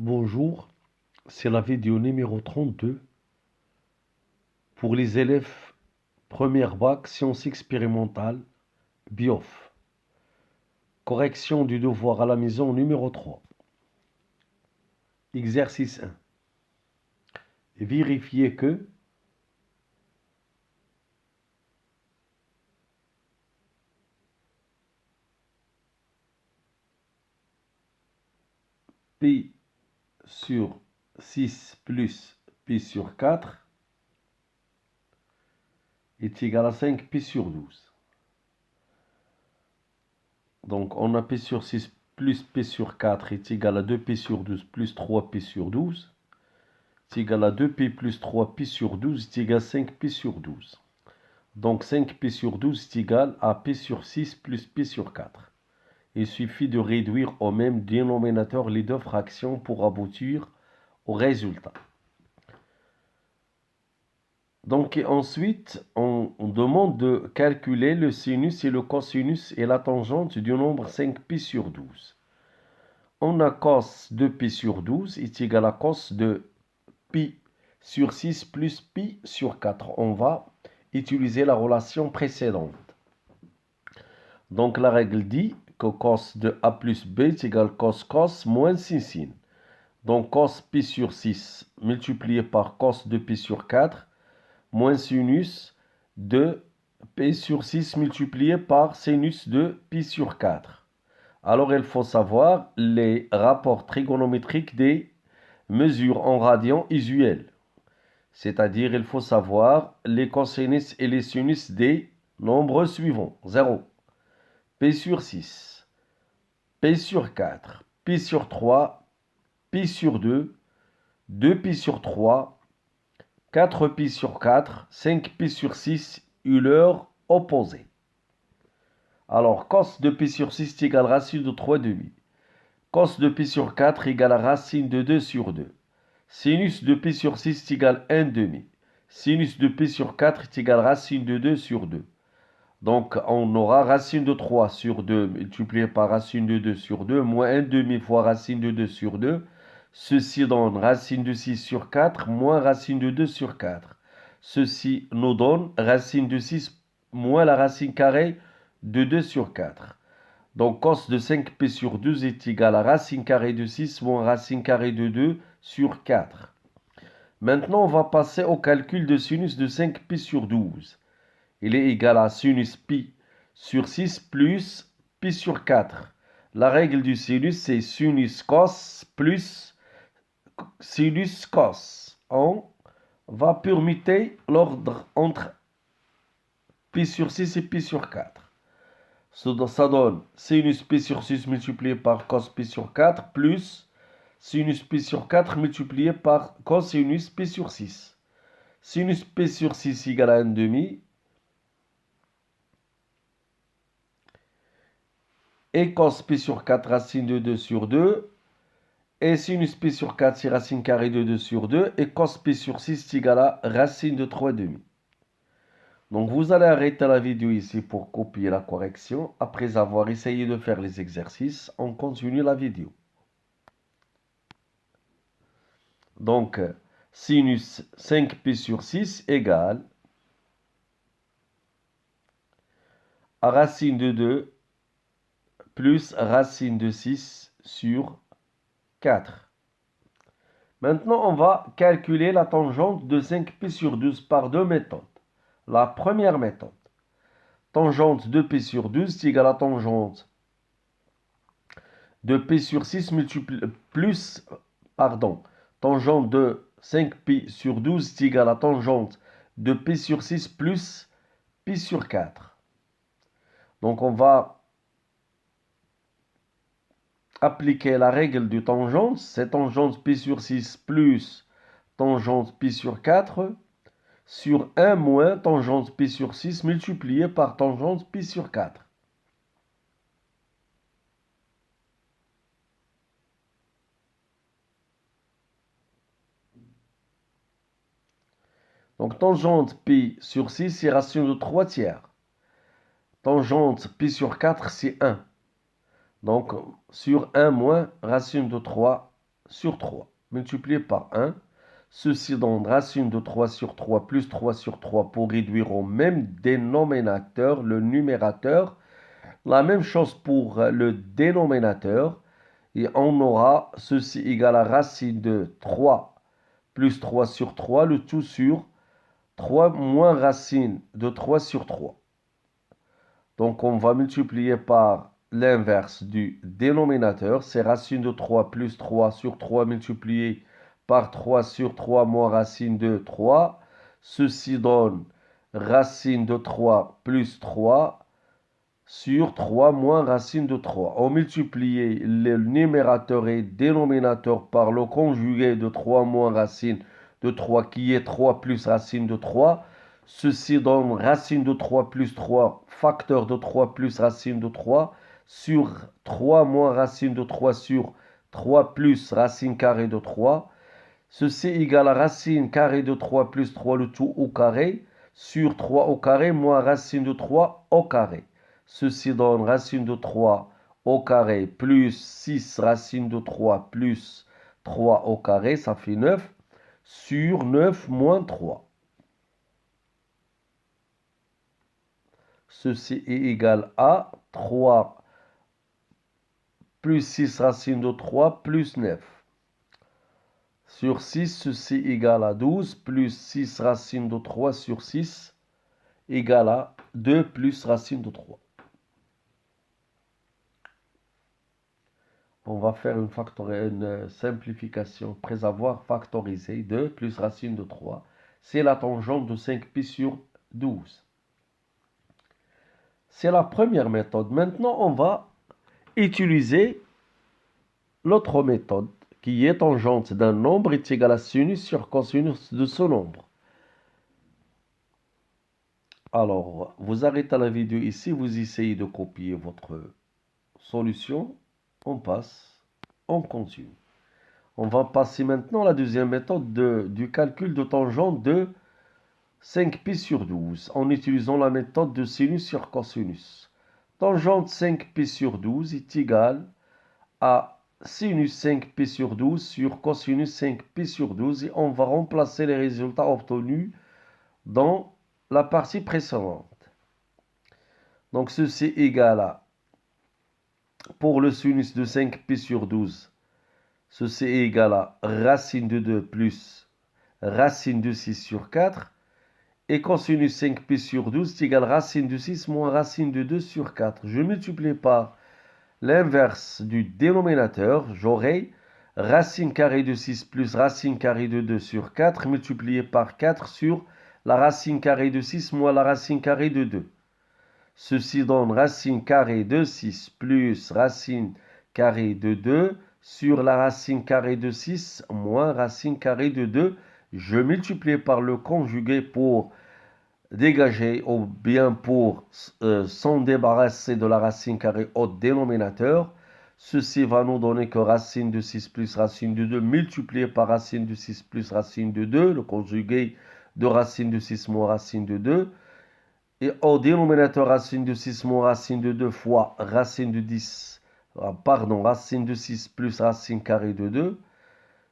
Bonjour, c'est la vidéo numéro 32 pour les élèves première bac sciences expérimentales BIOF. Correction du devoir à la maison numéro 3. Exercice 1. Vérifiez que Pi sur 6 plus Pi sur 4 est égal à 5 Pi sur 12. Donc on a Pi sur 6 plus Pi sur 4 est égal à 2 Pi sur 12 plus 3 Pi sur 12. C'est égal à 2 Pi plus 3 Pi sur 12 est égal à 5 Pi sur 12. Donc 5 Pi sur 12 est égal à Pi sur 6 plus Pi sur 4. Il suffit de réduire au même dénominateur les deux fractions pour aboutir au résultat. Donc ensuite, on demande de calculer le sinus et le cosinus et la tangente du nombre 5 Pi sur 12. On a cos de Pi sur 12 est égal à cos de Pi sur 6 plus Pi sur 4. On va utiliser la relation précédente. Donc la règle dit que cos de A plus B est égal à cos moins sin sin. Donc cos Pi sur 6 multiplié par cos de Pi sur 4 moins sinus de Pi sur 6 multiplié par sinus de Pi sur 4. Alors il faut savoir les rapports trigonométriques des mesures en radians usuels. C'est-à-dire il faut savoir les cosinus et les sinus des nombres suivants. 0. Pi sur 6, Pi sur 4, Pi sur 3, Pi sur 2, 2 Pi sur 3, 4 Pi sur 4, 5 Pi sur 6 et leur opposé. Alors, cos de Pi sur 6 est égal à racine de 3 demi. Cos de Pi sur 4 égale à racine de 2 sur 2. Sinus de Pi sur 6 est égal à 1 demi. Sinus de Pi sur 4 est égal à racine de 2 sur 2. Donc, on aura racine de 3 sur 2 multiplié par racine de 2 sur 2, moins 1 demi fois racine de 2 sur 2. Ceci donne racine de 6 sur 4, moins racine de 2 sur 4. Ceci nous donne racine de 6 moins la racine carrée de 2 sur 4. Donc, cos de 5Pi sur 12 est égal à racine carrée de 6 moins racine carrée de 2 sur 4. Maintenant, on va passer au calcul de sinus de 5Pi sur 12. Il est égal à sinus pi sur 6 plus pi sur 4. La règle du sinus, c'est sinus cos plus sinus cos. On va permuter l'ordre entre pi sur 6 et pi sur 4. Ça donne sinus pi sur 6 multiplié par cos pi sur 4 plus sinus pi sur 4 multiplié par cosinus pi sur 6. Sinus pi sur 6 égale à 1 demi. Et cos pi sur 4 racine de 2 sur 2. Et sinus pi sur 4 c'est racine carrée de 2 sur 2. Et cos pi sur 6 c'est égal à racine de 3 demi. Donc vous allez arrêter la vidéo ici pour copier la correction. Après avoir essayé de faire les exercices, on continue la vidéo. Donc sinus 5pi sur 6 égale à racine de 2 plus racine de 6 sur 4. Maintenant, on va calculer la tangente de 5pi sur 12 par deux méthodes. La première méthode, tangente de pi sur 12 est égale à tangente de pi sur 6 tangente de 5pi sur 12 est égale à tangente de pi sur 6 plus pi sur 4. Donc, on va appliquer la règle du tangente, c'est tangente pi sur 6 plus tangente pi sur 4 sur 1 moins tangente pi sur 6 multiplié par tangente pi sur 4. Donc tangente pi sur 6 c'est racine de 3 tiers. Tangente pi sur 4 c'est 1. Donc sur 1 moins racine de 3 sur 3, multiplié par 1. Ceci donne racine de 3 sur 3 plus 3 sur 3 pour réduire au même dénominateur le numérateur. La même chose pour le dénominateur. Et on aura ceci égal à racine de 3 plus 3 sur 3, le tout sur 3 moins racine de 3 sur 3. Donc on va multiplier par l'inverse du dénominateur, c'est racine de 3 plus 3 sur 3 multiplié par 3 sur 3 moins racine de 3. Ceci donne racine de 3 plus 3 sur 3 moins racine de 3. On multiplie le numérateur et dénominateur par le conjugué de 3 moins racine de 3 qui est 3 plus racine de 3. Ceci donne racine de 3 plus 3, facteur de 3 plus racine de 3 sur 3 moins racine de 3 sur 3 plus racine carrée de 3. Ceci égale à racine carrée de 3 plus 3 le tout au carré sur 3 au carré moins racine de 3 au carré. Ceci donne racine de 3 au carré plus 6 racine de 3 plus 3 au carré, ça fait 9 sur 9 moins 3. Ceci est égal à 3 plus 6 racine de 3 plus 9. Sur 6, ceci est égal à 12 plus 6 racine de 3 sur 6 égale à 2 plus racine de 3. On va faire une simplification après avoir factorisé 2 plus racine de 3. C'est la tangente de 5π sur 12. C'est la première méthode. Maintenant, on va utiliser l'autre méthode qui est tangente d'un nombre est égale à sinus sur cosinus de ce nombre. Alors, vous arrêtez la vidéo ici, vous essayez de copier votre solution. On passe, on continue. On va passer maintenant à la deuxième méthode du calcul de tangente de 5π sur 12 en utilisant la méthode de sinus sur cosinus. Tangente 5π sur 12 est égale à sinus 5π sur 12 sur cosinus 5π sur 12 et on va remplacer les résultats obtenus dans la partie précédente. Donc ceci est égal à, pour le sinus de 5π sur 12, ceci est égal à racine de 2 plus racine de 6 sur 4. Et cosinus 5π sur 12 est égal à racine de 6 moins racine de 2 sur 4. Je multiplie par l'inverse du dénominateur, j'aurai racine carrée de 6 plus racine carrée de 2 sur 4 multiplié par 4 sur la racine carrée de 6 moins la racine carrée de 2. Ceci donne racine carrée de 6 plus racine carrée de 2 sur la racine carrée de 6 moins racine carrée de 2. Je multiplie par le conjugué pour dégager ou bien pour s'en débarrasser de la racine carrée au dénominateur. Ceci va nous donner que racine de 6 plus racine de 2 multiplié par racine de 6 plus racine de 2, le conjugué de racine de 6 moins racine de 2. Et au dénominateur, racine de 6 moins racine de 2 fois racine de 10, racine de 6 plus racine carrée de 2.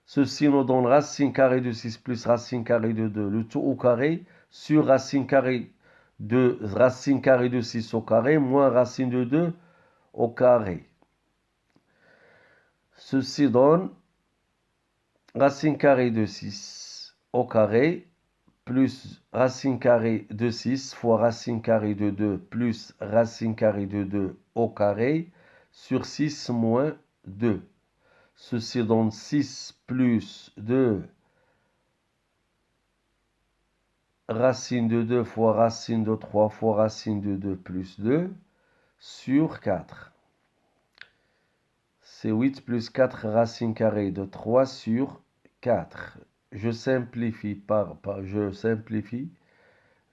Ceci nous donne racine carrée de 6 plus racine carrée de 2, le tout au carré, sur racine carrée de 6 au carré, moins racine de 2 au carré. Ceci donne racine carrée de 6 au carré, plus racine carrée de 6 fois racine carrée de 2, plus racine carrée de 2 au carré, sur 6 moins 2. Ceci donne 6 plus 2 racine de 2 fois racine de 3 fois racine de 2 plus 2 sur 4. C'est 8 plus 4 racine carrée de 3 sur 4. Je simplifie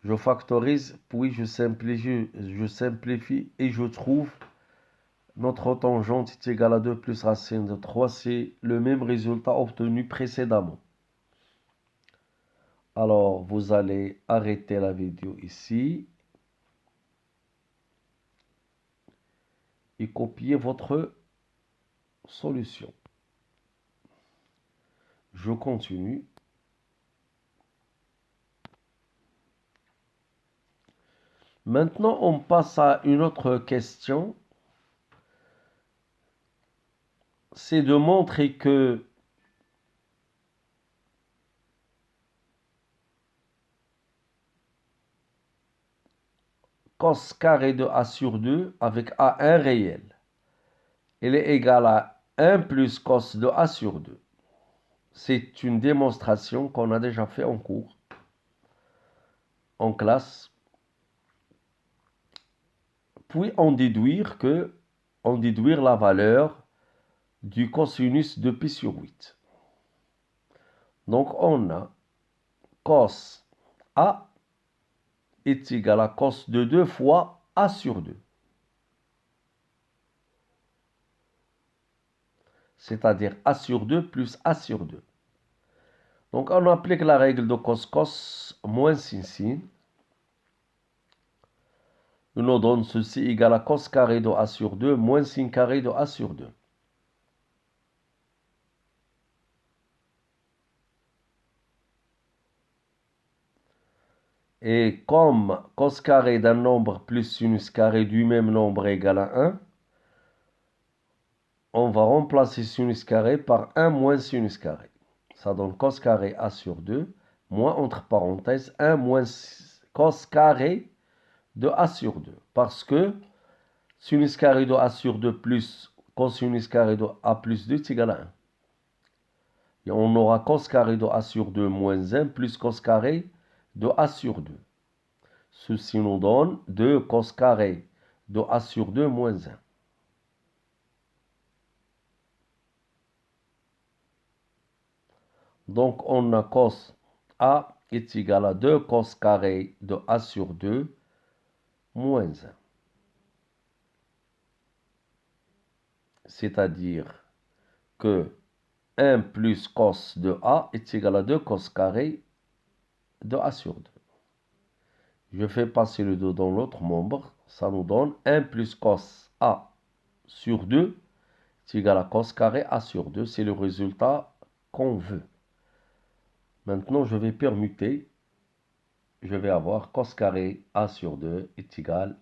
je factorise, puis je simplifie et je trouve notre tangente est égale à 2 plus racine de 3. C'est le même résultat obtenu précédemment. Alors, vous allez arrêter la vidéo ici et copier votre solution. Je continue. Maintenant, on passe à une autre question. C'est de montrer que cos carré de A sur 2 avec A1 réel, il est égal à 1 plus cos de A sur 2. C'est une démonstration qu'on a déjà fait en cours, en classe. Puis on déduire la valeur du cosinus de pi sur 8. Donc on a cos A est égal à cos de 2 fois A sur 2. C'est-à-dire A sur 2 plus A sur 2. Donc on applique la règle de cos moins sin. Il nous donne ceci égal à cos carré de A sur 2 moins sin carré de A sur 2. Et comme cos carré d'un nombre plus sinus carré du même nombre égale à 1, on va remplacer sinus carré par 1 moins sinus carré. Ça donne cos carré A sur 2, moins entre parenthèses 1 moins cos carré de A sur 2. Parce que sinus carré de A sur 2 plus cosinus carré de A plus 2 est égal à 1. Et on aura cos carré de A sur 2 moins 1 plus cos carré de A sur 2. Ceci nous donne 2 cos carré de A sur 2 moins 1. Donc on a cos A est égal à 2 cos carré de A sur 2 moins 1. C'est-à-dire que 1 plus cos de A est égal à 2 cos carré de A sur 2. Je fais passer le 2 dans l'autre membre. Ça nous donne 1 plus cos A sur 2 est égal à cos carré A sur 2. C'est le résultat qu'on veut. Maintenant, je vais permuter. Je vais avoir cos carré A sur 2 est égal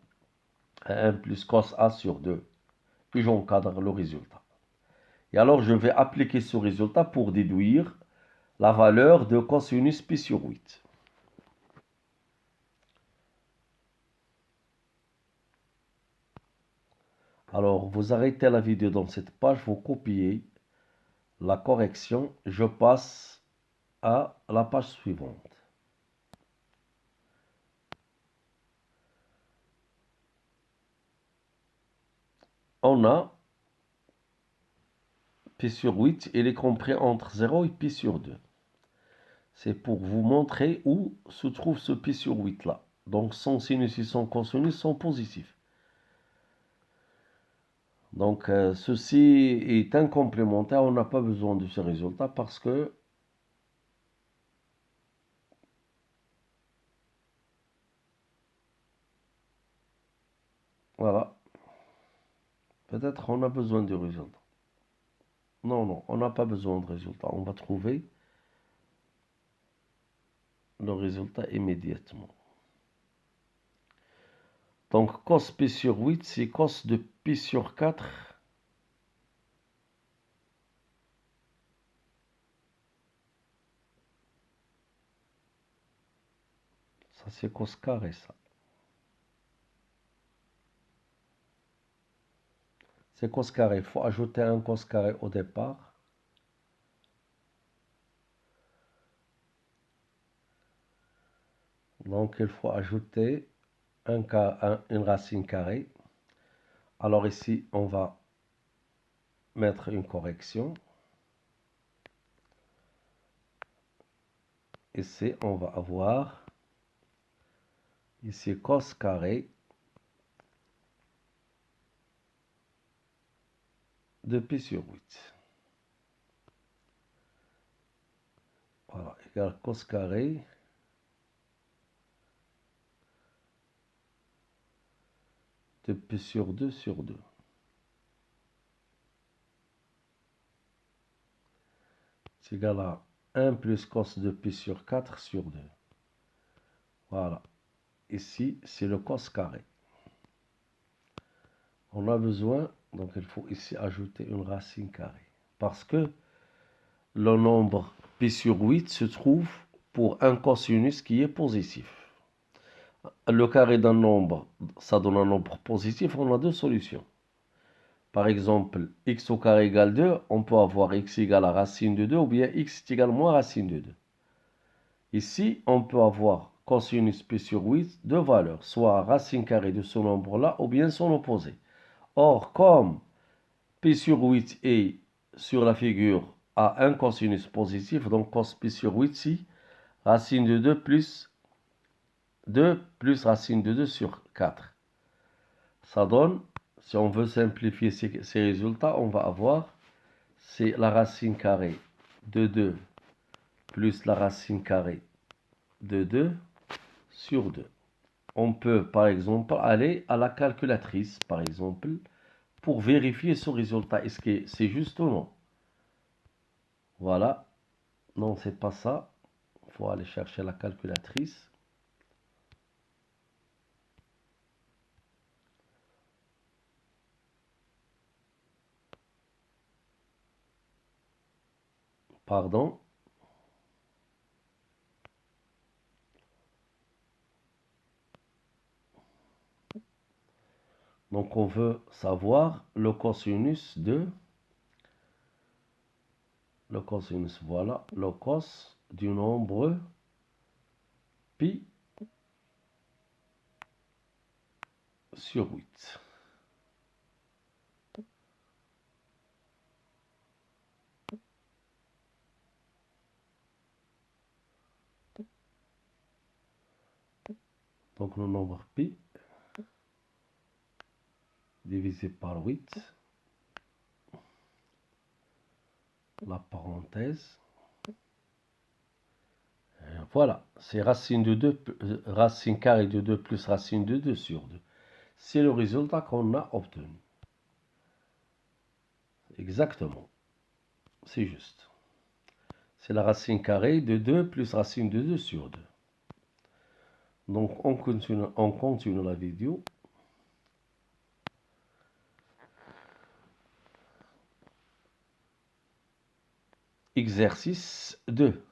à 1 plus cos A sur 2. Et j'encadre le résultat. Et alors, je vais appliquer ce résultat pour déduire la valeur de cosinus pi sur 8. Alors, vous arrêtez la vidéo dans cette page, vous copiez la correction. Je passe à la page suivante. On a pi sur 8, il est compris entre 0 et pi sur 2. C'est pour vous montrer où se trouve ce pi sur 8 là. Donc son sinus et son cosinus sont positifs. Donc ceci est un complémentaire, on n'a pas besoin de ce résultat parce que voilà, peut-être on a besoin du résultat. Non, on n'a pas besoin de résultat. On va trouver le résultat immédiatement. Donc cos pi sur 8, c'est cos de pi sur 4. Ça c'est cos carré ça. C'est cos carré. Il faut ajouter un cos carré au départ. Donc il faut ajouter une racine carrée. Alors ici, on va mettre une correction. Ici, on va avoir ici cos carré de pi sur 8. Voilà, égal cos carré de pi sur 2 sur 2. est égal à 1 plus cos de pi sur 4 sur 2. Voilà. Ici, c'est le cos carré. On a besoin, donc il faut ici ajouter une racine carrée. Parce que le nombre pi sur 8 se trouve pour un cosinus qui est positif. Le carré d'un nombre, ça donne un nombre positif, on a deux solutions. Par exemple, x au carré égale 2, on peut avoir x égale à racine de 2 ou bien x est égal moins racine de 2. Ici, on peut avoir cosinus pi sur 8, deux valeurs, soit racine carrée de ce nombre-là ou bien son opposé. Or, comme pi sur 8 est sur la figure a un cosinus positif, donc cos pi sur 8 ici, racine de 2 plus racine de 2 sur 4. Ça donne, si on veut simplifier ces résultats, on va avoir, c'est la racine carrée de 2 plus la racine carrée de 2 sur 2. On peut, par exemple, aller à la calculatrice, par exemple, pour vérifier ce résultat. Est-ce que c'est juste ou non? Voilà. Non, c'est pas ça. Il faut aller chercher la calculatrice. Pardon. Donc, on veut savoir le cosinus de... Le cosinus, voilà. Le cos du nombre pi sur 8. Donc, le nombre pi divisé par 8. La parenthèse. Voilà, c'est racine de 2, racine carrée de 2 plus racine de 2 sur 2. C'est le résultat qu'on a obtenu. Exactement. C'est juste. C'est la racine carrée de 2 plus racine de 2 sur 2. Donc, on continue la vidéo. Exercice 2.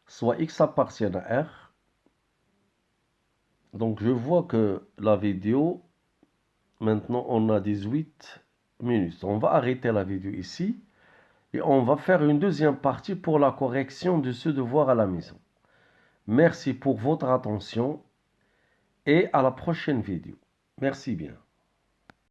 Soit x appartient à R. Donc, je vois que la vidéo, maintenant, on a 18 minutes. On va arrêter la vidéo ici. Et on va faire une deuxième partie pour la correction de ce devoir à la maison. Merci pour votre attention et à la prochaine vidéo. Merci bien.